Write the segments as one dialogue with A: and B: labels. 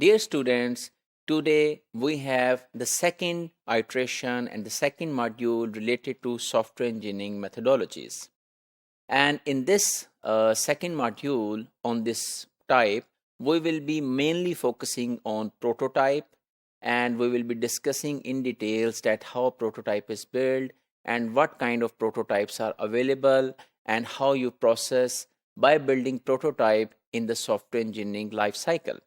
A: Dear students, today we have the second iteration and the second module related to software engineering methodologies. And in this second module on this type, we will be mainly focusing on prototype, and we will be discussing in details that how prototype is built and what kind of prototypes are available and how you process by building prototype in the software engineering life cycle.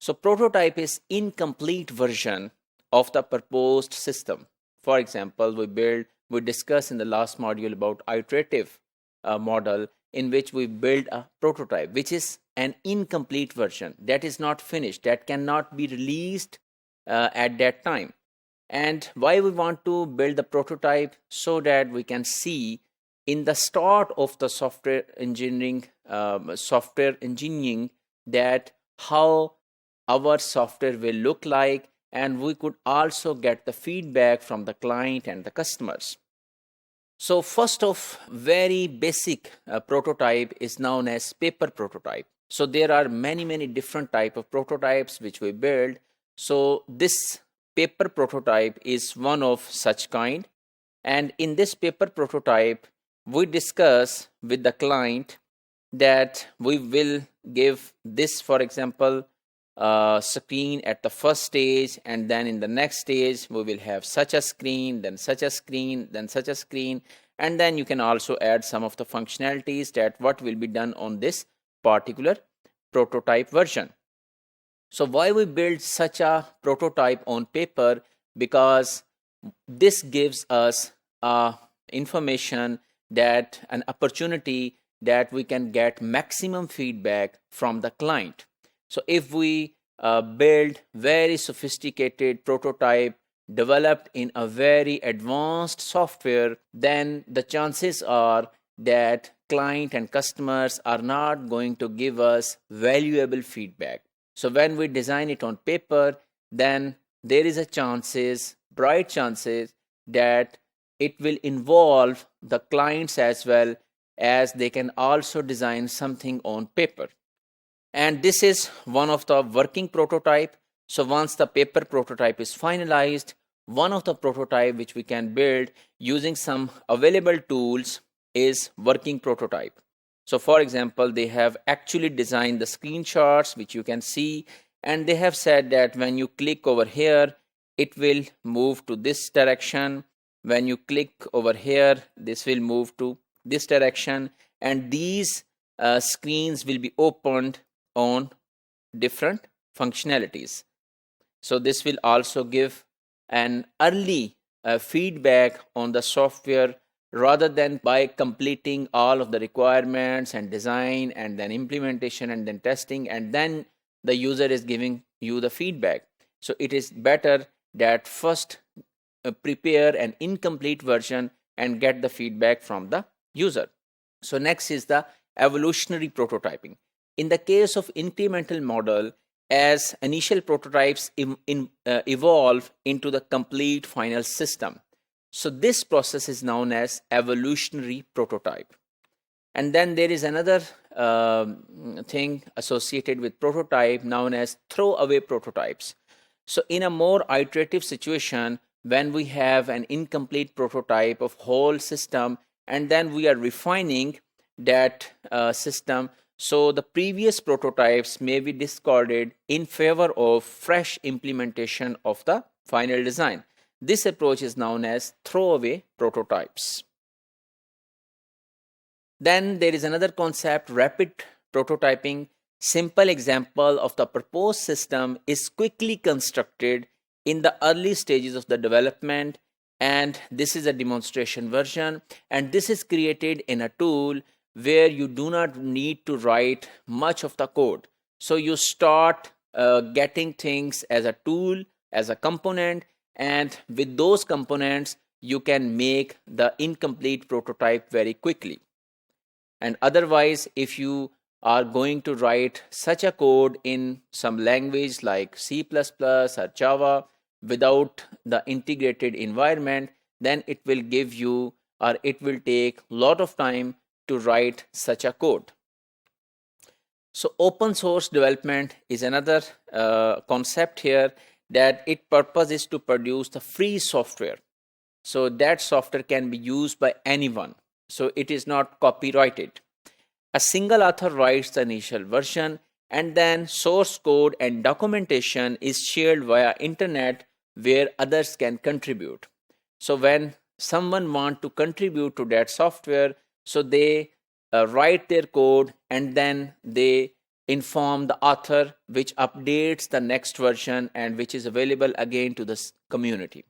A: So prototype is incomplete version of the proposed system. For example, we discussed in the last module about iterative model in which we build a prototype, which is an incomplete version that is not finished, that cannot be released at that time. And why we want to build the prototype? So that we can see in the start of the software engineering that how our software will look like, and we could also get the feedback from the client and the customers. So first of very basic prototype is known as paper prototype. So there are many different type of prototypes which we build. So this paper prototype is one of such kind, and in this paper prototype we discuss with the client that we will give this, for example, screen at the first stage, and then in the next stage we will have such a screen, then such a screen, then such a screen, and then you can also add some of the functionalities that what will be done on this particular prototype version. So why we build such a prototype on paper? Because this gives us information, that an opportunity that we can get maximum feedback from the client. So if we build very sophisticated prototype developed in a very advanced software, then the chances are that client and customers are not going to give us valuable feedback. So when we design it on paper, then there is a bright chances that it will involve the clients as well, as they can also design something on paper. And this is one of the working prototype. So once the paper prototype is finalized, one of the prototype which we can build using some available tools is working prototype. So for example, they have actually designed the screenshots which you can see, and they have said that when you click over here, it will move to this direction. When you click over here, this will move to this direction, and these screens will be opened on different functionalities. So this will also give an early feedback on the software, rather than by completing all of the requirements and design and then implementation and then testing, and then the user is giving you the feedback. So it is better that first prepare an incomplete version and get the feedback from the user. So next is the evolutionary prototyping. In the case of incremental model, as initial prototypes evolve into the complete final system. So this process is known as evolutionary prototype. And then there is another thing associated with prototype known as throwaway prototypes. So in a more iterative situation, when we have an incomplete prototype of whole system, and then we are refining that system, so the previous prototypes may be discarded in favor of fresh implementation of the final design. This approach is known as throwaway prototypes. Then there is another concept, rapid prototyping. Simple example of the proposed system is quickly constructed in the early stages of the development, and this is a demonstration version, and this is created in a tool where you do not need to write much of the code. So you start getting things as a tool, as a component, and with those components you can make the incomplete prototype very quickly. And otherwise, if you are going to write such a code in some language like C++ or Java without the integrated environment, then it will give you, or it will take a lot of time to write such a code. So open source development is another concept here, that its purpose is to produce the free software. So that software can be used by anyone. So it is not copyrighted. A single author writes the initial version, and then source code and documentation is shared via internet where others can contribute. So when someone want to contribute to that software, so they write their code and then they inform the author, which updates the next version and which is available again to the community.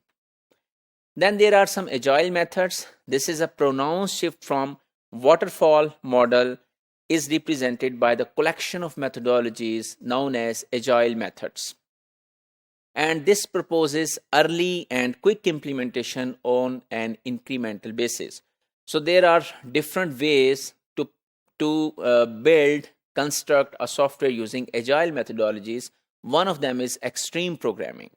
A: Then there are some agile methods. This is a pronounced shift from waterfall model, is represented by the collection of methodologies known as agile methods. And this proposes early and quick implementation on an incremental basis. So there are different ways to build, construct a software using agile methodologies. One of them is extreme programming.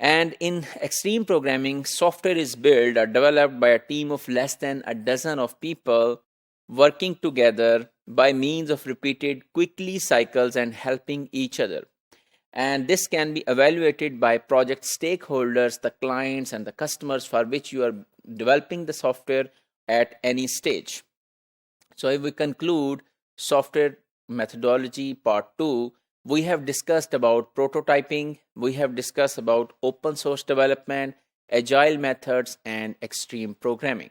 A: And in extreme programming, software is built or developed by a team of less than a dozen of people working together by means of repeated quickly cycles and helping each other. And this can be evaluated by project stakeholders, the clients and the customers for which you are developing the software at any stage. So if we conclude software methodology part 2, we have discussed about prototyping, we have discussed about open source development, agile methods, and extreme programming.